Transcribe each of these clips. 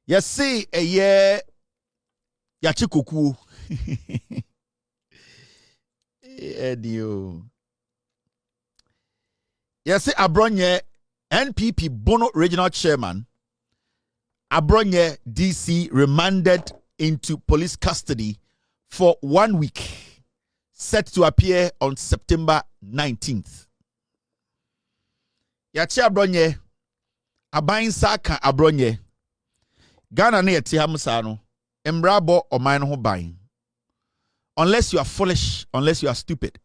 Yes, see a year Yachikuku. Yes, see Abronye NPP Bono Regional Chairman. Abronye DC remanded into police custody for 1 week, set to appear on September 19th. Yachi Abronye, Abain Saka Abronye, Ghana ne yeti hamusano, Embrabo or mine ho buying. Unless you are foolish, unless you are stupid,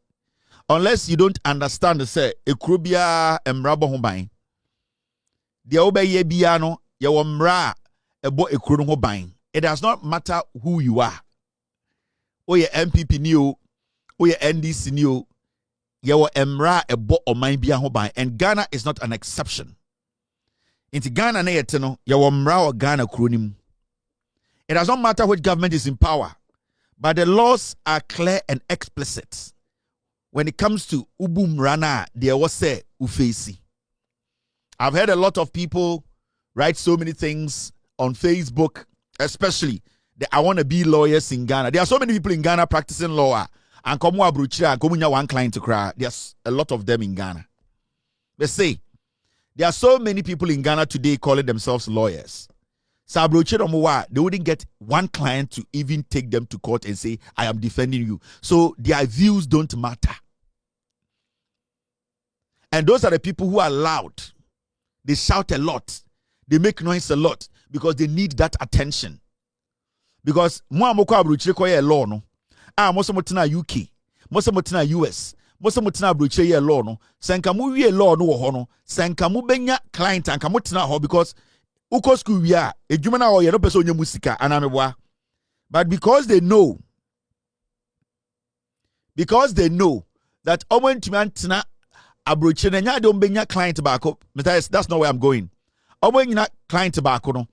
unless you don't understand the say, Ekrubia Embrabo ho buying. The obeye biano, yawo mra ebo ekru ho ban. It does not matter who you are. O ye MPP ni o ye NDC ni o, yawo mra ebo oman bia ho ban, and Ghana is not an exception. Inti Ghana na yete no yawo mra o Ghana kru nim. It does not matter which government is in power, but the laws are clear and explicit when it comes to ubu mrana there was say ufeisi. I've heard a lot of people write so many things on Facebook, especially the I want to be lawyers in Ghana. There are so many people in Ghana practicing law. And come one client to cry. There's a lot of them in Ghana. They say there are so many people in Ghana today calling themselves lawyers. They wouldn't get one client to even take them to court and say, I am defending you. So their views don't matter. And those are the people who are loud. They shout a lot. They make noise a lot because they need that attention. Because mo amoko abrochire koye law no. Mo so motena UK, mo so motena US, mo so motena abrochire ye law no. Senka mu wie law no wo ho no. Senka mu benya client anka motena ho because uko school wi a edwuma na wo ye no person onye musika anameboa. But because they know that omo ntumi antena abrochire na nya de ombenya client back up. That's not where I'm going. Client no,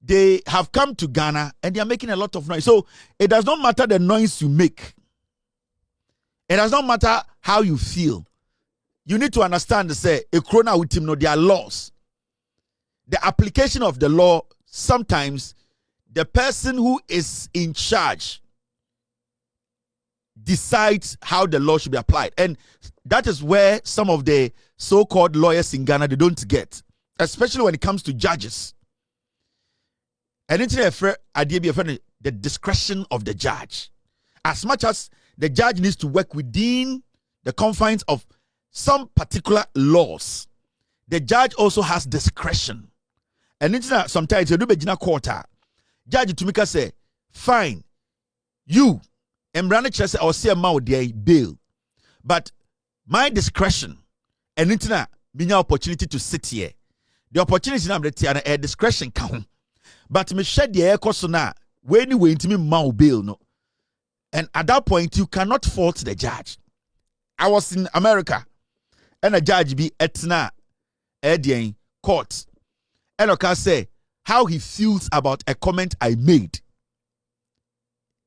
they have come to Ghana and they are making a lot of noise. So it does not matter the noise you make. It does not matter how you feel. You need to understand the say a corona with him no there are laws. The application of the law, sometimes the person who is in charge decides how the law should be applied. And that is where some of the so-called lawyers in Ghana they don't get. Especially when it comes to judges. And the discretion of the judge. As much as the judge needs to work within the confines of some particular laws, the judge also has discretion. And sometimes you do be quarter. Judge to make us say, fine, you, Embrane Chese or see a mouth bail. But my discretion, and me opportunity to sit here. The opportunity now a discretion count. But me shed the air cost now when you went to me mount bail no. And at that point you cannot fault the judge. I was in America and a judge be etna Edian court. And I can say how he feels about a comment I made.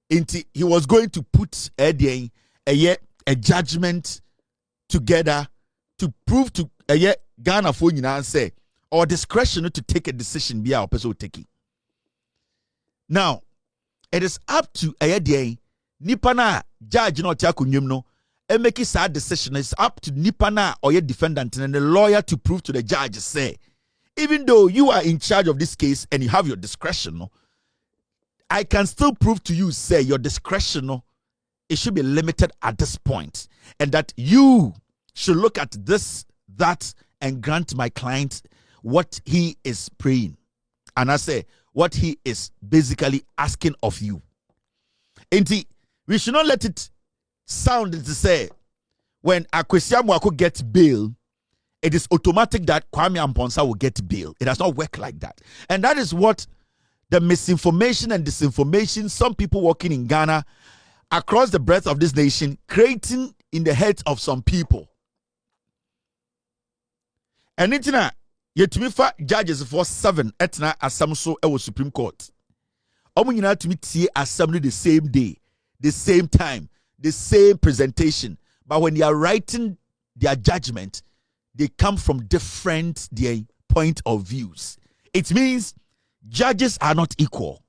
He was going to put Edian a judgment together to prove to Ghana for you and say or discretion to take a decision be our person taking. Now, it is up to Nipana judge no tiakunyum no and make a decision. It's up to Nipana or your defendant and the lawyer to prove to the judge say, even though you are in charge of this case and you have your discretion, no, I can still prove to you, say your discretion, no, it should be limited at this point, and that you should look at this, that, and grant my client what he is praying. And I say, what he is basically asking of you. And we should not let it sound to say, when Akwesi Amoako gets bail, it is automatic that Kwame Amponsa will get bail. It does not work like that. And that is what the misinformation and disinformation, some people working in Ghana, across the breadth of this nation, creating in the heads of some people. And it's not yet judges for 7 etna asamso ewo Supreme Court. Omunyina to me assembly the same day, the same time, the same presentation. But when they are writing their judgment, they come from different point of views. It means Judges are not equal.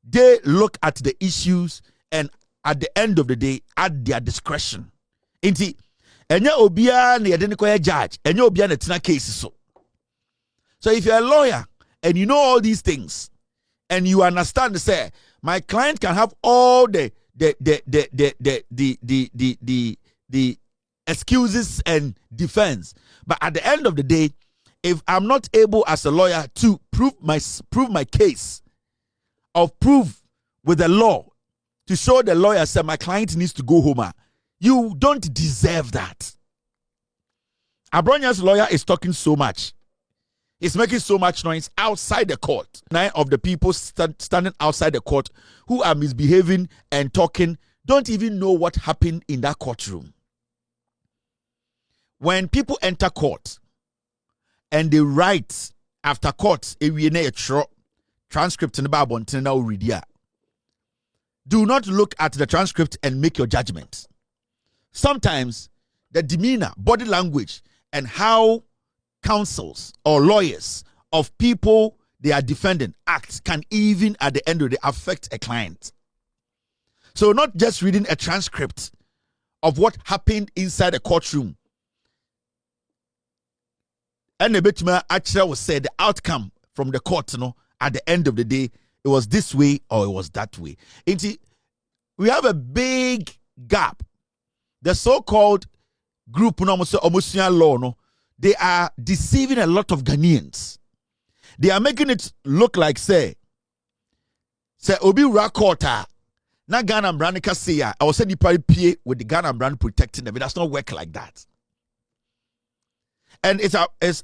They look at the issues and at the end of the day, at their discretion. Inti, enye obia na yede ne koye judge, enye obia na tina cases so. So if you're a lawyer and you know all these things and you understand, say, my client can have all the excuses and defense, but at the end of the day, if I'm not able as a lawyer to prove my case, or prove with the law to show the lawyer that my client needs to go home, you don't deserve that. Abronye's lawyer is talking so much. He's making so much noise outside the court. 9 of the people standing outside the court who are misbehaving and talking don't even know what happened in that courtroom. When people enter court and they write after court, transcript in the Bible, do not look at the transcript and make your judgment. Sometimes the demeanor, body language, and how counsels or lawyers of people they are defending act can even at the end of the day affect a client. So not just reading a transcript of what happened inside the courtroom. And the betima actually will say the outcome from the court, at the end of the day, it was this way or it was that way. We have a big gap. The so-called group, law, they are deceiving a lot of Ghanaians. They are making it look like, say Obi Rakota, na Ghana brand Kasia, I was saying the with the Ghana brand protecting them. It does not work like that. And it's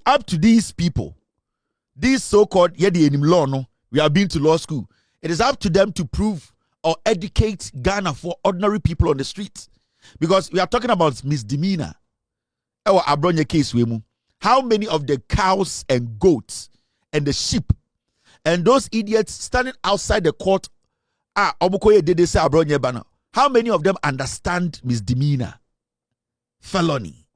up to these people, these so-called Yedi Enim law, we have been to law school. It is up to them to prove or educate Ghana for ordinary people on the streets. Because we are talking about misdemeanor. Our Abronye case, how many of the cows and goats and the sheep and those idiots standing outside the court how many of them understand misdemeanor, felony?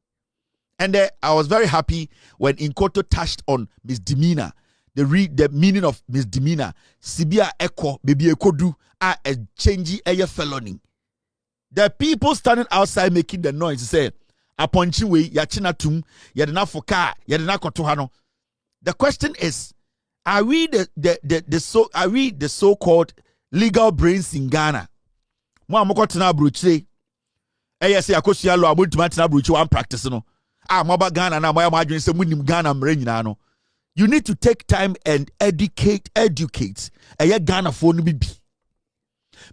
And I was very happy when Inkoto touched on misdemeanor, the meaning of misdemeanor. Sibia Eko, Baby Ekodu, a changey a felony. The people standing outside making the noise say, "Aponchi we yachinatum, yadena foka, yadena kotohano." The question is, are we the so-called legal brains in Ghana? Mo amoko tena bruche. Say akosia lo abuntima tena bruche one practice no. Ghana na moya madwin se munim Ghana mre nyina no. You need to take time and educate Ghana for no bibi.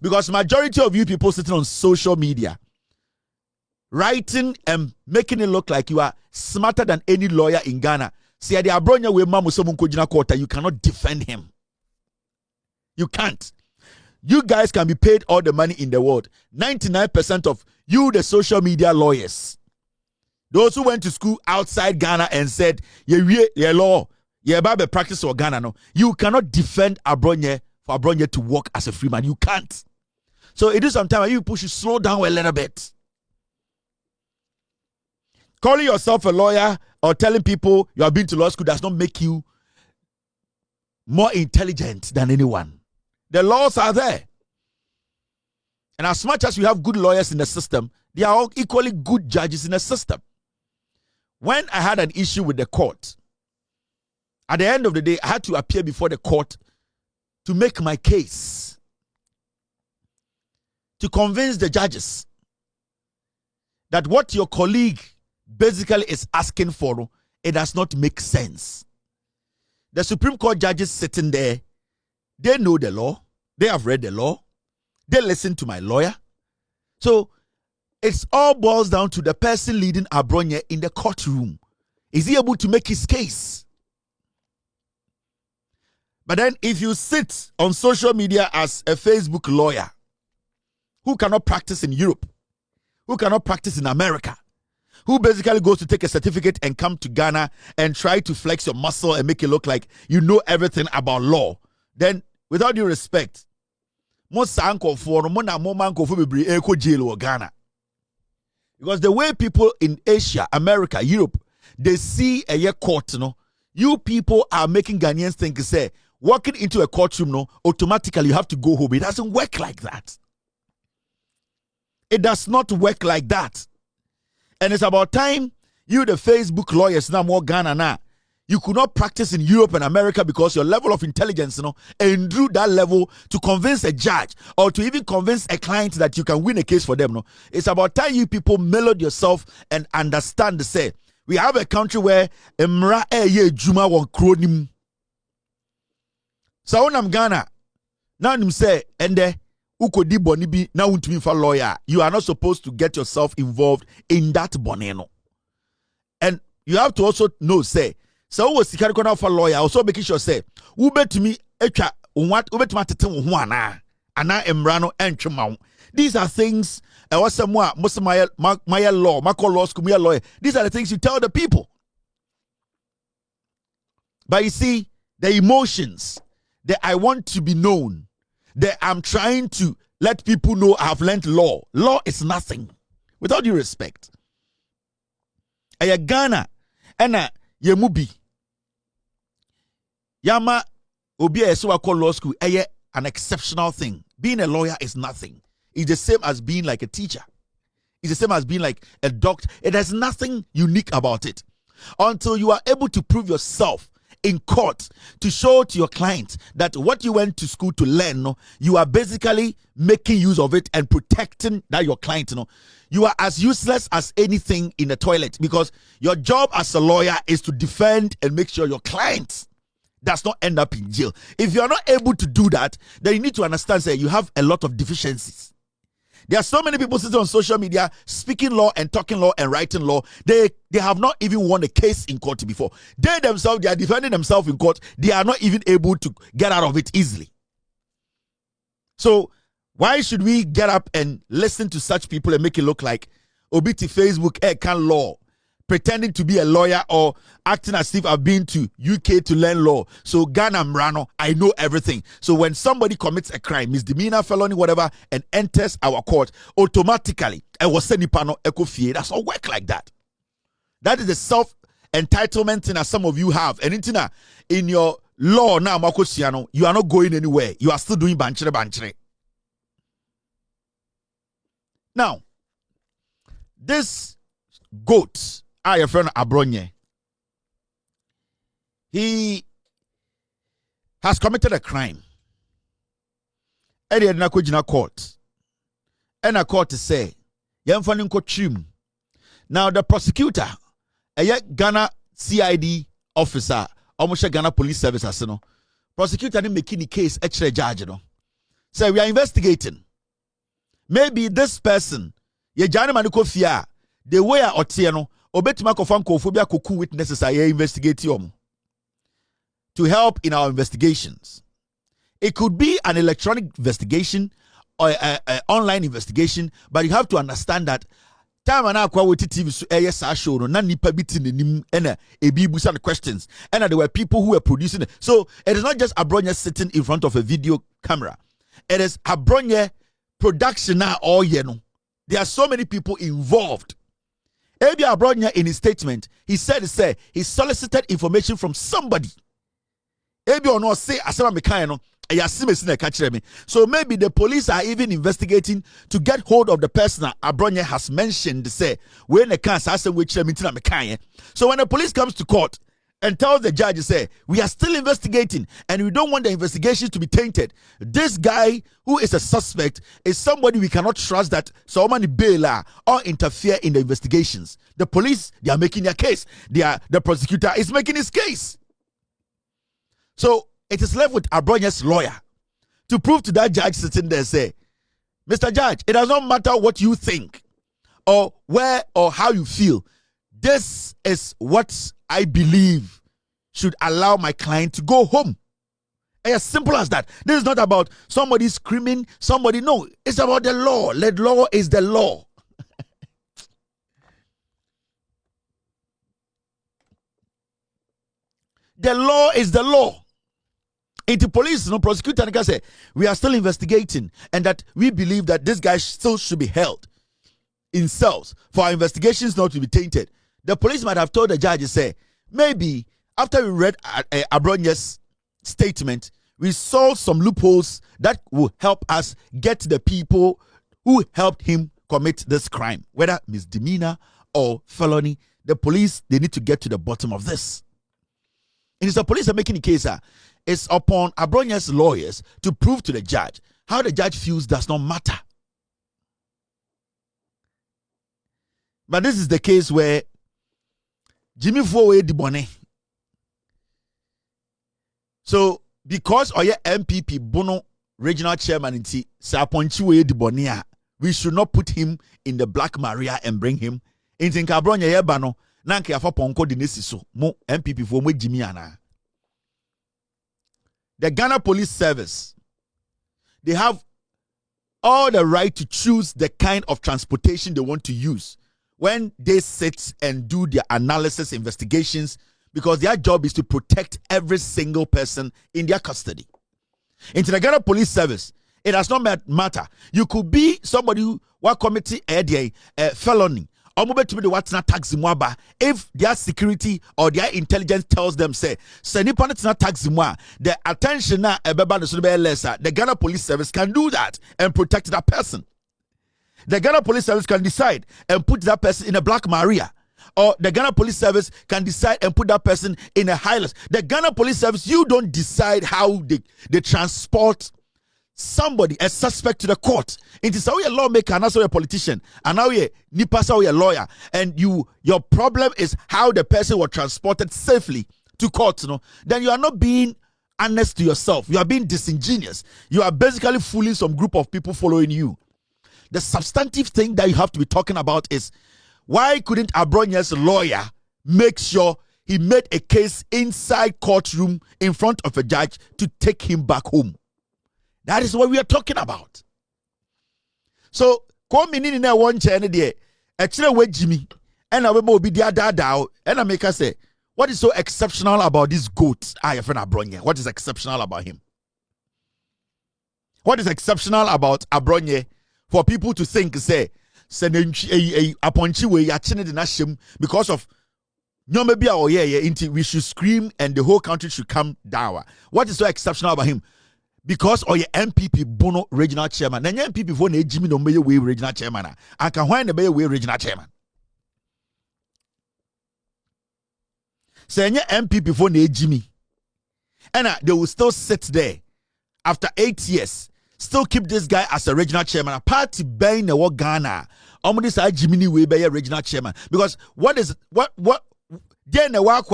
Because majority of you people sitting on social media writing and making it look like you are smarter than any lawyer in Ghana. See the Abronye we mamu so munko jina court, you cannot defend him. You can't. You guys can be paid all the money in the world. 99% of you, the social media lawyers, those who went to school outside Ghana and said, yeah, law, yeah, Bible practice or Ghana, no, you cannot defend Abronye for Abronye to work as a free man. You can't. So it is sometimes you push you slow down a little bit. Calling yourself a lawyer or telling people you have been to law school does not make you more intelligent than anyone. The laws are there. And as much as you have good lawyers in the system, they are all equally good judges in the system. When I had an issue with the court, at the end of the day, I had to appear before the court to make my case, to convince the judges that what your colleague basically is asking for, it does not make sense. The Supreme Court judges sitting there, they know the law, they have read the law, they listen to my lawyer. So it's all boils down to the person leading Abronye in the courtroom. Is he able to make his case? But then if you sit on social media as a Facebook lawyer who cannot practice in Europe, who cannot practice in America, who basically goes to take a certificate and come to Ghana and try to flex your muscle and make it look like you know everything about law, then without due respect, most uncle for jail or Ghana. Because the way people in Asia, America, Europe, they see a year court, you people are making Ghanaians think, say, walking into a courtroom, no, automatically you have to go home. It doesn't work like that. It does not work like that. And it's about time you, the Facebook lawyers, now more Ghana now. You could not practice in Europe and America because your level of intelligence, and drew that level to convince a judge or to even convince a client that you can win a case for them. No, it's about time you people mellowed yourself and understand the say. We have a country where Emra ye Juma won kronim. So when Ghana, now him say, ende ukodi bonibi na untumi for lawyer. You are not supposed to get yourself involved in that boneno. And you have to also know, say, so was sikari kona for lawyer, also making sure say, ubetumi echa what ubetuma tete wo ho ana emrano entwema. These are things my law, my law school, my lawyer. These are the things you tell the people. But you see, the emotions, that I want to be known, that I'm trying to let people know I've learned law. Law is nothing. Without due respect. Aya Ghana, ena yemubi. Yama obi a call law school, an exceptional thing. Being a lawyer is nothing. It's the same as being like a teacher. It's the same as being like a doctor. It has nothing unique about it. Until you are able to prove yourself in court to show to your client that what you went to school to learn, you are basically making use of it and protecting that your client. You are as useless as anything in the toilet because your job as a lawyer is to defend and make sure your client does not end up in jail. If you are not able to do that, then you need to understand that you have a lot of deficiencies. There are so many people sitting on social media speaking law and talking law and writing law. They have not even won a case in court before. They themselves, they are defending themselves in court. They are not even able to get out of it easily. So why should we get up and listen to such people and make it look like Obiti Facebook can law, pretending to be a lawyer or acting as if I've been to UK to learn law. So Ghana Mrano, I know everything. So when somebody commits a crime, misdemeanor, felony, whatever, and enters our court, automatically, it does not work like that. That is the self-entitlement thing that some of you have. And in your law now, you are not going anywhere. You are still doing banchere. Now, this goat, your friend Abronye, he has committed a crime. And he had court. And a court to say, now the prosecutor, a Ghana CID officer, almost Ghana Police Service, prosecutor didn't make any case, extra judge, So we are investigating. Maybe this person, the way I otieno, obetima kofan kophobia koku witnesses are investigating to help in our investigations. It could be an electronic investigation or an online investigation, but you have to understand that time and akwa with TV so show no na nipa bitin nim ena ebi busa questions and there were people who were producing it. So it is not just Abronye sitting in front of a video camera. It is Abronye production now all year. There are so many people involved. Ebi Abronye in his statement, he said he solicited information from somebody. Ebi ono say asema mekan no so maybe the police are even investigating to get hold of the person that Abronye has mentioned. Say when the cancer so when the police comes to court and tells the judge, say we are still investigating and we don't want the investigation to be tainted. This guy who is a suspect is somebody we cannot trust that someone bail or interfere in the investigations. The police, they are making their case. The prosecutor is making his case. So it is left with Abronye's lawyer to prove to that judge sitting there, say, Mr. Judge, it does not matter what you think or where or how you feel. This is what I believe should allow my client to go home. As simple as that. This is not about somebody screaming, no. It's about the law. The law is the law. The law is the law. Into police, prosecutor can say we are still investigating and that we believe that this guy still should be held in cells for our investigations not to be tainted. The police might have told the judge, say, maybe after we read Abronye's statement, we saw some loopholes that will help us get the people who helped him commit this crime, whether misdemeanor or felony. The police, they need to get to the bottom of this. And it's the police are making the case. It's upon Abronye's lawyers to prove to the judge. How the judge feels does not matter. But this is the case where Jimmy Fowe Dibone. So, because Oye MPP Bono regional chairman in T Saponchiwe Dibonea, we should not put him in the Black Maria and bring him into Abronye Yebano. Nanke afa ponko dinesi so mo MPP for mo Jimmy ana. The Ghana Police Service, they have all the right to choose the kind of transportation they want to use when they sit and do their analysis investigations, because their job is to protect every single person in their custody. Into the Ghana Police Service, it does not matter. You could be somebody who committee a felony. If their security or their intelligence tells them, say, the attention now the Ghana Police Service can do that and protect that person. The Ghana Police Service can decide and put that person in a Black Maria. Or the Ghana Police Service can decide and put that person in a Highlands. The Ghana Police Service, you don't decide how they transport somebody, a suspect, to the court. It is how you're a lawmaker and also a politician, and now you're a lawyer, and your problem is how the person was transported safely to court. Then you are not being honest to yourself. You are being disingenuous. You are basically fooling some group of people following you. The substantive thing that you have to be talking about is, why couldn't Abronye's lawyer make sure he made a case inside courtroom in front of a judge to take him back home? That is what we are talking about. So, come in one channel there, actually with Jimmy, and I will be there, and I make us say, what is so exceptional about this goat? I friend Abronye. What is exceptional about him? What is exceptional about Abronye for people to think, say, because of we should scream and the whole country should come down? What is so exceptional about him? Because your MPP Bono regional chairman. Then MPP for Jimmy no way regional chairman. I can find the way regional chairman. Say MPP for Jimmy. And they will still sit there after 8 years. Still keep this guy as a regional chairman. A party buying the work Ghana. This Jimmy way be a regional chairman. Because what then the work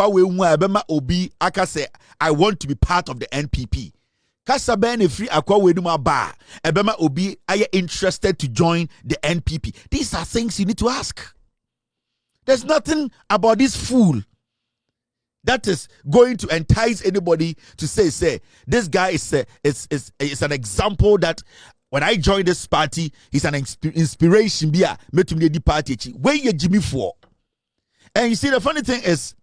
obi aka say I want to be part of the NPP. Kasa ben free akwa weduma ba ebema obi are interested to join the NPP. These are things you need to ask. There's nothing about this fool that is going to entice anybody to say this guy is an example that when I join this party, he's an inspiration. Bia metumde di party where you Jimmy for. And you see, the funny thing is,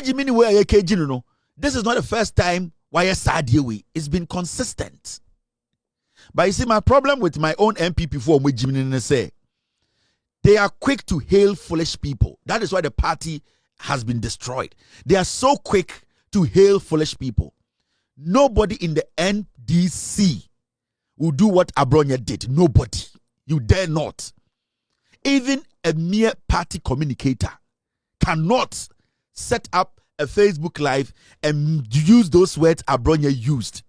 Jimmy where you no. This is not the first time why it's been consistent. But you see, my problem with my own MPP for Jimmy say, they are quick to hail foolish people. That is why the party has been destroyed. They are so quick to hail foolish people. Nobody in the NDC will do what Abronye did. Nobody. You dare not. Even a mere party communicator cannot set up a Facebook Live and use those words Abronye used.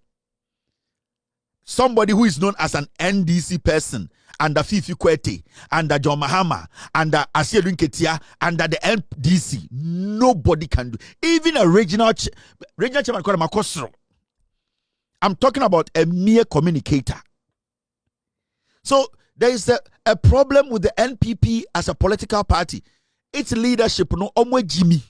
Somebody who is known as an NDC person, under Fifi Kwete, under John Mahama, under Asielu Nketia, under the NDC, nobody can do. Even a regional chairman called Makosro. I'm talking about a mere communicator. So there is a problem with the NPP as a political party. Its leadership, no, Omwe Jimmy.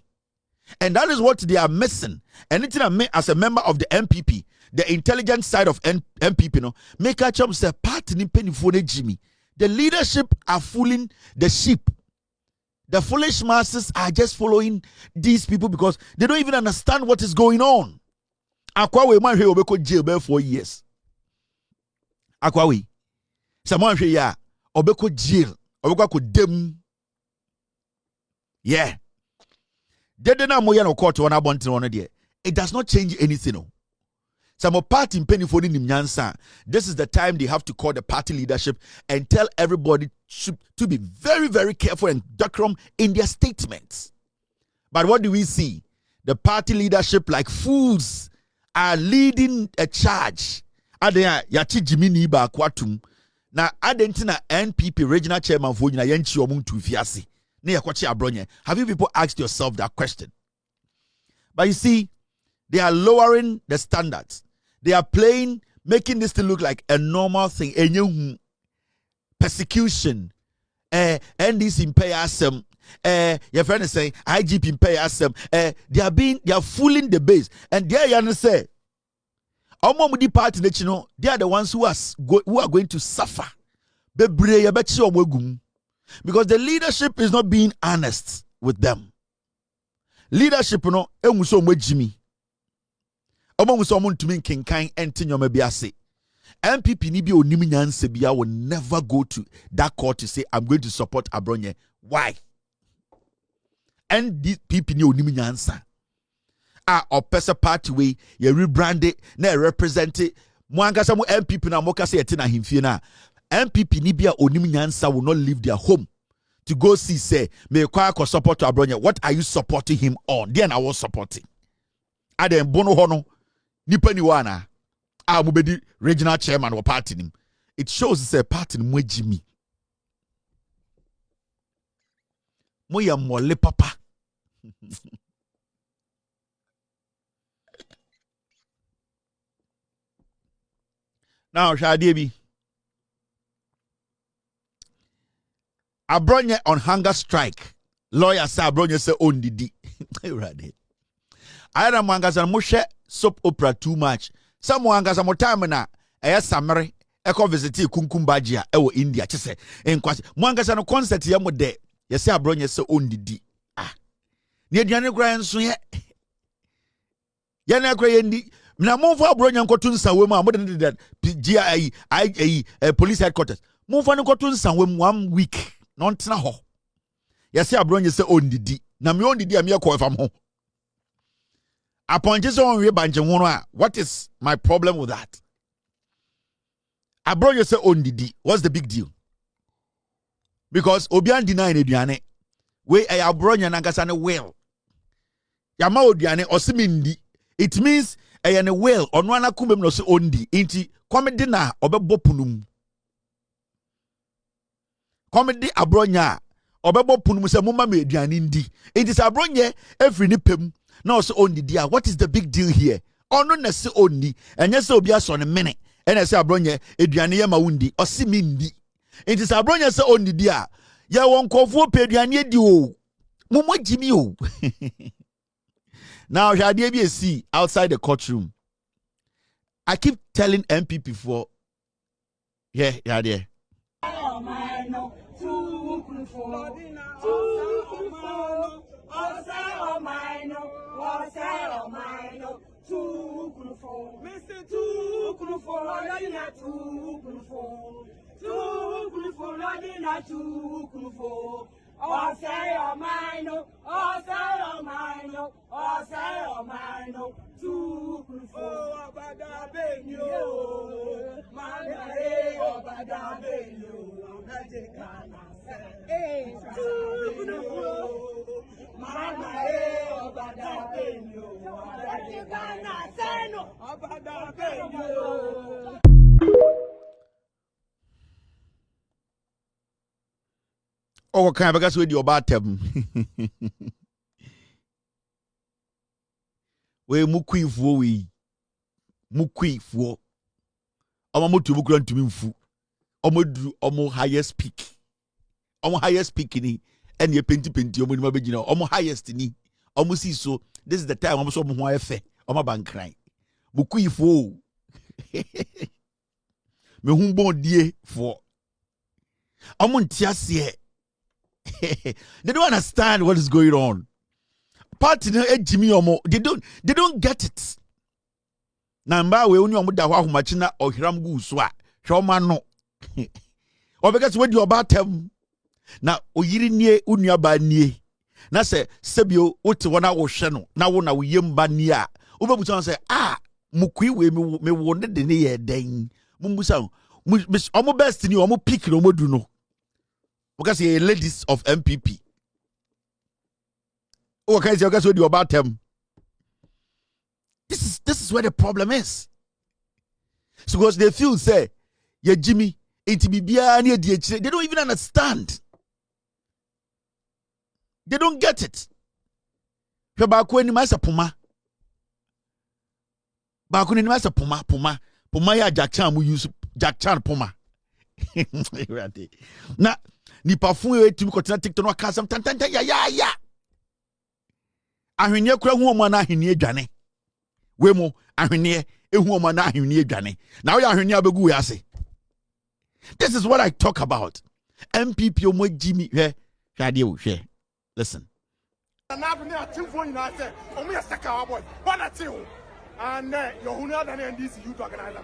And that is what they are missing. Anything I mean as a member of the NPP, the intelligence side of NPP, no, make a chance say party ni penny for Jimmy. The leadership are fooling the sheep. The foolish masses are just following these people because they don't even understand what is going on. Akwawe man he obeko jail 4 years. Akwawe. Someone here ya obeko jail. Obeko ko dem. Yeah. Dede na moya no court wana bontin wono de it does not change anything. No. Some party in penny for the Nyansa. This is the time they have to call the party leadership and tell everybody to be very, very careful and decorum in their statements. But what do we see? The party leadership, like fools, are leading a charge. Yachi Jimini ba kwatum. Na adentina NPP regional chairman for na yenchi omuntu fiasi. Ne yakwachi Abronye. Have you people asked yourself that question? But you see, they are lowering the standards. They are making this to look like a normal thing. Persecution. NDC in pay asem. Your friend is saying IGP in pay asem. They are fooling the base. And there you say, party, they are the ones who are going to suffer. Because the leadership is not being honest with them. Leadership, Jimmy. MPP ni bi onimi nyanse bia will never go to that court to say I'm going to support Abronye. Why? NDP ni onimi nyansa. Opesa party way ye rebrand it na represent it. Mwangasa mu MPP na moka say eti na himfie na. MPP ni bia onimi nyansa will not leave their home to go see say me kwa support Abronye. What are you supporting him on? Then I was supporting. Adem bono hono nipa ni wana mubedi regional chairman or party nim. It shows it's a party ni Jimmy. Moya mole papa. Now Shadiebi. Abronye on hunger strike. Lawyer say Abronye say on didi. Right. I don't mangasa moshe soap opera too much. Some mangasa mo time na samere eko visit kunkumbajia ewo India chese enkwasi mangasa no concert ya mo de yesi Abronye se ondidi ne aduane kura nso ye na kura yendi na monfo Abronye nkoto nsawe mu a mo de GI police headquarters monfo nkoto nsawe mu 1 week no ntena ho yesi Abronye se ondidi na me ondidi a me ko fam ho. Upon just on what is my problem with that? Abronye say on didi. What's the big deal? Because Obian deny eduane. We Abronye nankasa ne well. Yama oduane osimindi. It means ne well ono ana kumem no se ondi. Inti comedy na obebo punum. Comedy Abronye obebo punum se mumma me eduane ndi. It is Abronye every ni pem. No, so only dear. What is the big deal here? Oh, no, nesse only. And yes, so be us on a minute. And I say, Abronye, Edriania Maundi, or Simindi. It is Abronye, so only dear. Ya won't call for Pediania duo. Mumo Jimmy. Now, Shadi see outside the courtroom. I keep telling MPP for. Yeah, yeah. Oh, can I guess with your bottom? We mukui fo we mukui fo. Omo to mukran to me fu. Omo highest peak. Omo highest peak ni and ye penti omo ni mabegina. Omo highest ni. Omo see so this is the time omo so omo ho efe. Omo ban cry. Mukui fo. Me humbo die fo. Omo ntiase. They don't understand what is going on. Party Jimmy Omo, they don't get it. Namba we only omo da hwa homachina ohiram gu so a hwoma no. Obeka we di obatem. Na oyiri nie unuaba nie. Na se sebio wote wona wo hwe no na wo na wo yemba nie a Ubebusan say, mukui we me wonde de ne ye den. Mumbusa omo best ni omo pick no mo do no. Because ye ladies of MPP. Oh, okay, so guess what you about them. This is where the problem is. So because they feel say, yeah, Jimmy, they don't even understand. They don't get it. Puma. Puma ya Jack Chan we use Jack Chan Puma. Na ni parfum e timi kotina TikTok no kasam tantanta ya. Ahwenye kura hu omo na ahwenye adwane. We mo ahwenye ehu omo na ahwenye adwane. Now ya ahwenye abegu we ase. This is what I talk about. MPP omo Jimmy hwe hwade wo hwe. Listen. And your Huna and this youth organizer.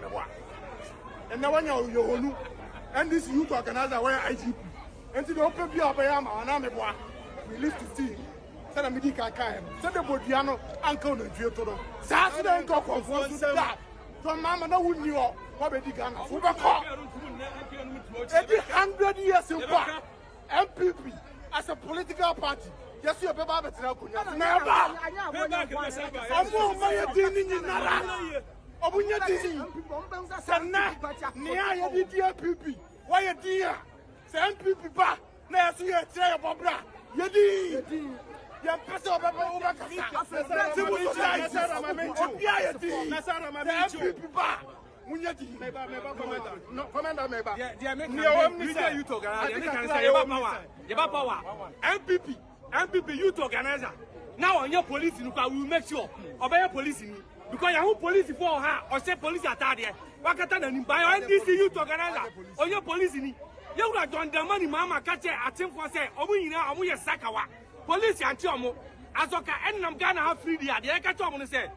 And now when you're and this youth organizer where IGP. And to the open view of Bayama and Ameboa, we live to see. Said a medical kind. Said the Bodiano, Uncle and Giotto. Saturday and talk of that. From Mamma, no one knew what they began. 100 years in back. MPP as a political party. Yes, you have never. Obunya dini. Sana niya ya di MPP. Why ya dia? Say MPP ba na yasu ya try bobra. Yedi. Ya pesa oba kasa. Sibu society mamenchu. Obia ya di. MPP ba. Munya di. Meba commander. No commander meba. Dia make you talk. Dia can say yeba power. MPP youth organizer. Now on your police we will make sure obey police ni. Because you police for her or say police attack there. Wakata na by NDC youth organizer. On your police ni. You got done the money mama catch at him for say omu yina omu ye sakawa. Police anti omo. Azoka enam Ghana have free there. The catch omo say.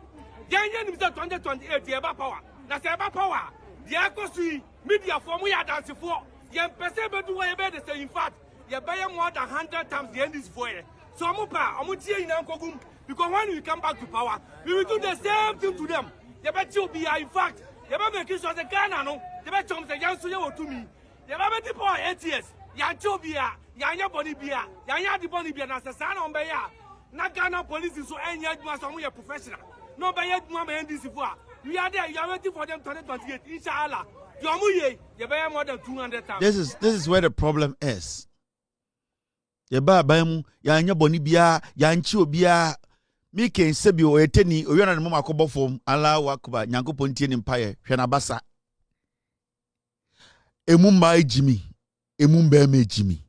Yenye ni 2028 the eba power. Na say eba power. The akosui media for mu ya dance for. Yen pese be do we be the say in fact you buy more than 100 times the end is for you. So because when we come back to power, we will do the same thing to them. You bet you be in fact, you bet make sure the Ghana no, you bet you say young to me. You bet people 8 years, Yancho Bia, Yanya Boni Bia, Yanya the Boni Bia, as a son on Baya. Not Ghana police is so any more professional. No by yet mama and this for. We are there, you are waiting for them 2028, inshallah. You buy more than 200 times. This is where the problem is. Yeba baemu ya anya boni bia ya nchi obia mi ken sebi o eteni oyona ne mama akobofom ala wakuba nyankopon tie ni mpaye hwe na basa emumba ejimi emumba ejimi